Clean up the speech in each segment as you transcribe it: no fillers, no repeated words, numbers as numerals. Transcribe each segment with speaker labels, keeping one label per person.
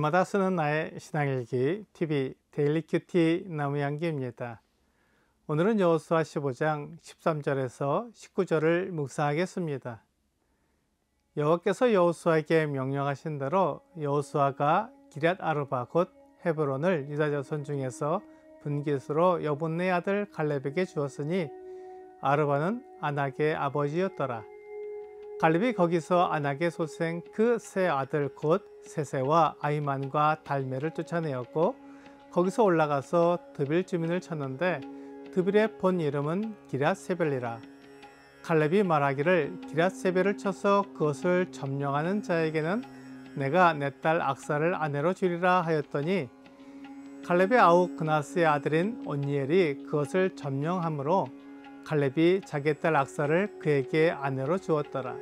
Speaker 1: 날마다 쓰는 나의 신앙일기 TV 데일리 큐티 나무양기입니다. 오늘은 여호수아 15장 13절에서 19절을 묵상하겠습니다. 여호와께서 여호수아에게 명령하신 대로 여호수아가 기럇 아르바 곧 헤브론을 유다 자손 중에서 분깃으로 여분네 아들 갈렙에게 주었으니 아르바는 아낙의 아버지였더라. 갈렙이 거기서 아낙의 소생 그 세 아들 곧 세세와 아히만과 달메를 쫓아내었고 거기서 올라가서 드빌 주민을 쳤는데 드빌의 본 이름은 기럇세벨이라. 갈렙이 말하기를 기럇세벨을 쳐서 그것을 점령하는 자에게는 내가 내 딸 악사를 아내로 주리라 하였더니 갈렙의 아우 그나스의 아들인 온니엘이 그것을 점령함으로 갈렙이 자기 딸 악사를 그에게 아내로 주었더라.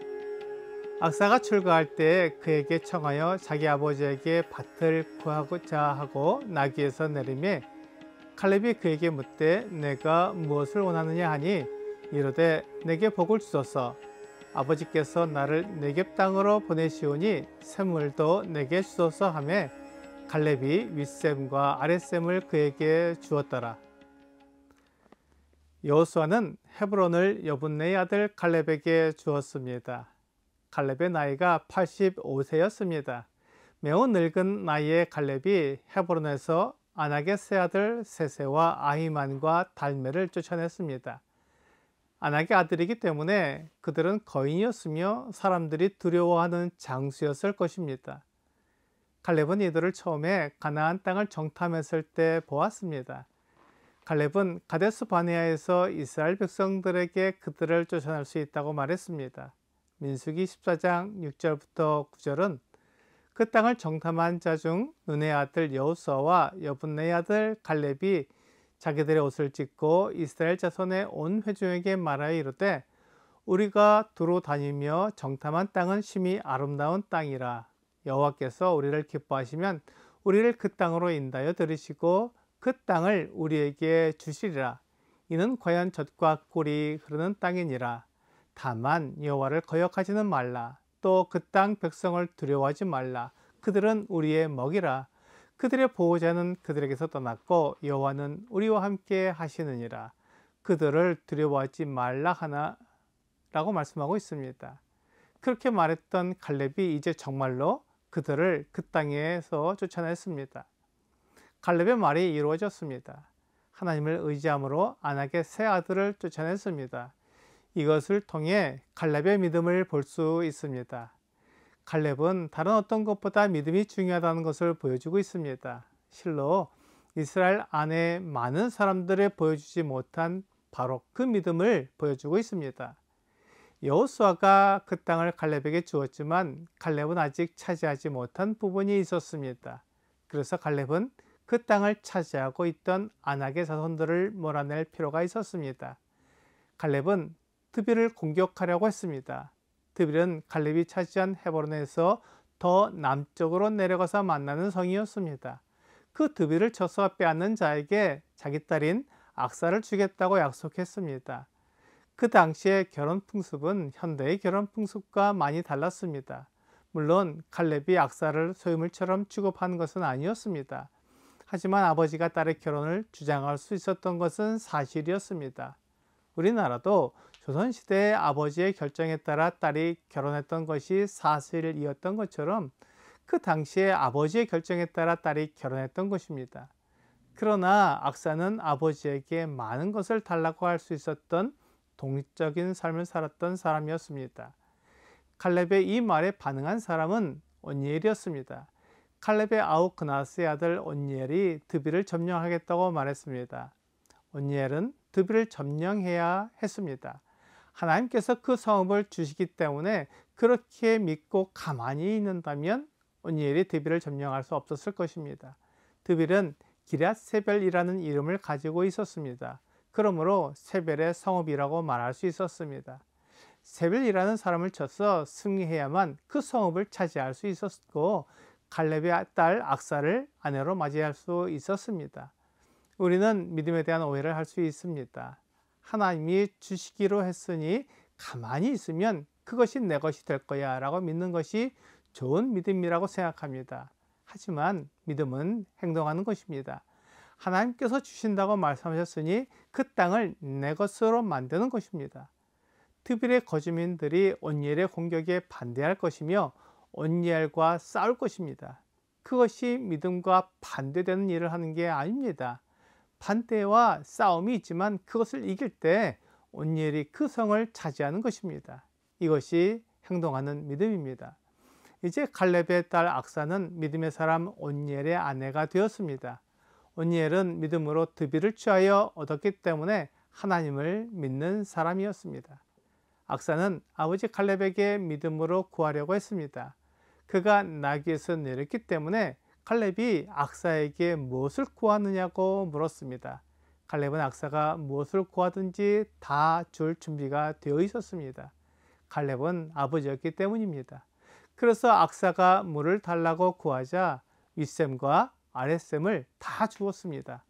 Speaker 1: 악사가 출가할 때에 그에게 청하여 자기 아버지에게 밭을 구하고자 하고 나귀에서 내리매 갈렙이 그에게 묻되 내가 무엇을 원하느냐 하니 이르되 내게 복을 주소서. 아버지께서 나를 네겝 땅으로 보내시오니 샘물도 내게 주소서 하며 갈렙이 윗샘과 아랫샘을 그에게 주었더라. 여호수아는 헤브론을 여분네의 아들 갈렙에게 주었습니다. 갈렙의 나이가 85세였습니다. 매우 늙은 나이의 갈렙이 헤브론에서 아낙의 세 아들 세세와 아히만과 달메를 쫓아냈습니다. 아낙의 아들이기 때문에 그들은 거인이었으며 사람들이 두려워하는 장수였을 것입니다. 갈렙은 이들을 처음에 가나안 땅을 정탐했을 때 보았습니다. 갈렙은 가데스 바네아에서 이스라엘 백성들에게 그들을 쫓아낼 수 있다고 말했습니다. 민수기 14장 6절부터 9절은 그 땅을 정탐한 자 중 눈의 아들 여호수아와 여분네의 아들 갈렙이 자기들의 옷을 찢고 이스라엘 자손의 온 회중에게 말하여 이르되 우리가 두루 다니며 정탐한 땅은 심히 아름다운 땅이라. 여호와께서 우리를 기뻐하시면 우리를 그 땅으로 인도하여 들이시고 그 땅을 우리에게 주시리라. 이는 과연 젖과 꿀이 흐르는 땅이니라. 다만 여호와를 거역하지는 말라. 또 그 땅 백성을 두려워하지 말라. 그들은 우리의 먹이라. 그들의 보호자는 그들에게서 떠났고 여호와는 우리와 함께 하시느니라. 그들을 두려워하지 말라 하나 라고 말씀하고 있습니다. 그렇게 말했던 갈렙이 이제 정말로 그들을 그 땅에서 쫓아냈습니다. 갈렙의 말이 이루어졌습니다. 하나님을 의지함으로 아낙의 세 아들을 쫓아냈습니다. 이것을 통해 갈렙의 믿음을 볼 수 있습니다. 갈렙은 다른 어떤 것보다 믿음이 중요하다는 것을 보여주고 있습니다. 실로 이스라엘 안에 많은 사람들이 보여주지 못한 바로 그 믿음을 보여주고 있습니다. 여호수아가 그 땅을 갈렙에게 주었지만 갈렙은 아직 차지하지 못한 부분이 있었습니다. 그래서 갈렙은 그 땅을 차지하고 있던 아낙의 자손들을 몰아낼 필요가 있었습니다. 갈렙은 드빌을 공격하려고 했습니다. 드빌은 갈렙이 차지한 헤브론에서 더 남쪽으로 내려가서 만나는 성이었습니다. 그 드빌을 쳐서 빼앗는 자에게 자기 딸인 악사를 주겠다고 약속했습니다. 그 당시의 결혼 풍습은 현대의 결혼 풍습과 많이 달랐습니다. 물론 갈렙이 악사를 소유물처럼 취급한 것은 아니었습니다. 하지만 아버지가 딸의 결혼을 주장할 수 있었던 것은 사실이었습니다. 우리나라도 조선시대의 아버지의 결정에 따라 딸이 결혼했던 것이 사실이었던 것처럼 그 당시에 아버지의 결정에 따라 딸이 결혼했던 것입니다. 그러나 악사는 아버지에게 많은 것을 달라고 할 수 있었던 독립적인 삶을 살았던 사람이었습니다. 갈렙의 이 말에 반응한 사람은 온니엘이었습니다. 갈렙의 아우 그나스의 아들 온니엘이 드빌을 점령하겠다고 말했습니다. 온니엘은 드빌을 점령해야 했습니다. 하나님께서 그 성읍을 주시기 때문에 그렇게 믿고 가만히 있는다면 온니엘이 드빌을 점령할 수 없었을 것입니다. 드빌은 기럇세벨이라는 이름을 가지고 있었습니다. 그러므로 세벨의 성읍이라고 말할 수 있었습니다. 세벨이라는 사람을 쳐서 승리해야만 그 성읍을 차지할 수 있었고 갈렙의 딸 악사를 아내로 맞이할 수 있었습니다. 우리는 믿음에 대한 오해를 할 수 있습니다. 하나님이 주시기로 했으니 가만히 있으면 그것이 내 것이 될 거야 라고 믿는 것이 좋은 믿음이라고 생각합니다. 하지만 믿음은 행동하는 것입니다. 하나님께서 주신다고 말씀하셨으니 그 땅을 내 것으로 만드는 것입니다. 드빌의 거주민들이 온니엘의 공격에 반대할 것이며 온니엘과 싸울 것입니다. 그것이 믿음과 반대되는 일을 하는 게 아닙니다. 반대와 싸움이 있지만 그것을 이길 때 온니엘이 그 성을 차지하는 것입니다. 이것이 행동하는 믿음입니다. 이제 갈렙의 딸 악사는 믿음의 사람 온니엘의 아내가 되었습니다. 온니엘은 믿음으로 드빌을 취하여 얻었기 때문에 하나님을 믿는 사람이었습니다. 악사는 아버지 갈렙에게 믿음으로 구하려고 했습니다. 그가 나귀에서 내렸기 때문에 갈렙이 악사에게 무엇을 구하느냐고 물었습니다. 갈렙은 악사가 무엇을 구하든지 다 줄 준비가 되어 있었습니다. 갈렙은 아버지였기 때문입니다. 그래서 악사가 물을 달라고 구하자 윗샘과 아랫샘을 다 주었습니다.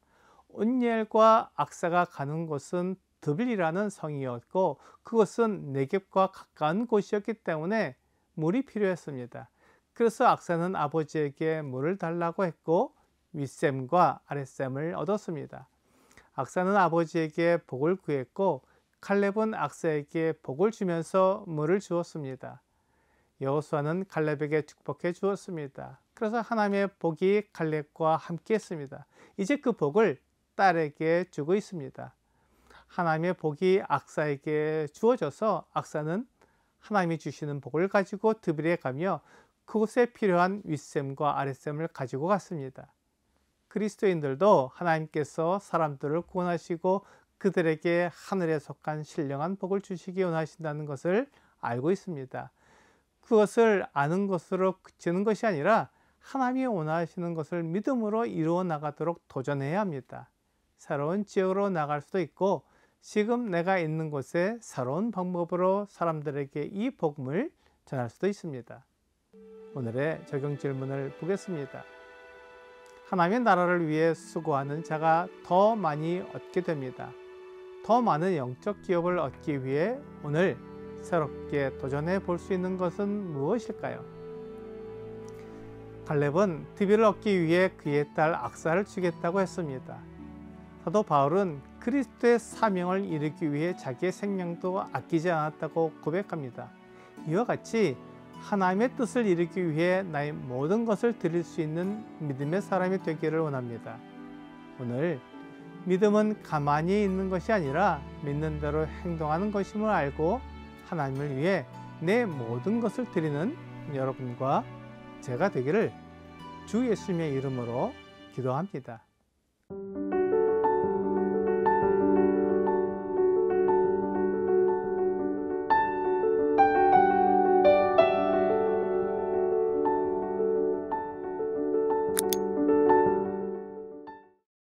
Speaker 1: 온니엘과 악사가 가는 곳은 드빌이라는 성이었고 그것은 네겝과 가까운 곳이었기 때문에 물이 필요했습니다. 그래서 악사는 아버지에게 물을 달라고 했고 윗샘과 아랫샘을 얻었습니다. 악사는 아버지에게 복을 구했고 칼렙은 악사에게 복을 주면서 물을 주었습니다. 여호수아는 칼렙에게 축복해 주었습니다. 그래서 하나님의 복이 칼렙과 함께 했습니다. 이제 그 복을 딸에게 주고 있습니다. 하나님의 복이 악사에게 주어져서 악사는 하나님이 주시는 복을 가지고 드빌에 가며 그곳에 필요한 윗샘과 아랫샘을 가지고 갔습니다. 그리스도인들도 하나님께서 사람들을 구원하시고 그들에게 하늘에 속한 신령한 복을 주시기 원하신다는 것을 알고 있습니다. 그것을 아는 것으로 그치는 것이 아니라 하나님이 원하시는 것을 믿음으로 이루어 나가도록 도전해야 합니다. 새로운 지역으로 나갈 수도 있고 지금 내가 있는 곳에 새로운 방법으로 사람들에게 이 복음을 전할 수도 있습니다. 오늘의 적용 질문을 보겠습니다. 하나님의 나라를 위해 수고하는 자가 더 많이 얻게 됩니다. 더 많은 영적 기업을 얻기 위해 오늘 새롭게 도전해 볼 수 있는 것은 무엇일까요? 갈렙은 드빌을 얻기 위해 그의 딸 악사를 주겠다고 했습니다. 사도 바울은 그리스도의 사명을 이루기 위해 자기의 생명도 아끼지 않았다고 고백합니다. 이와 같이 하나님의 뜻을 이루기 위해 나의 모든 것을 드릴 수 있는 믿음의 사람이 되기를 원합니다. 오늘 믿음은 가만히 있는 것이 아니라 믿는 대로 행동하는 것임을 알고 하나님을 위해 내 모든 것을 드리는 여러분과 제가 되기를 주 예수님의 이름으로 기도합니다.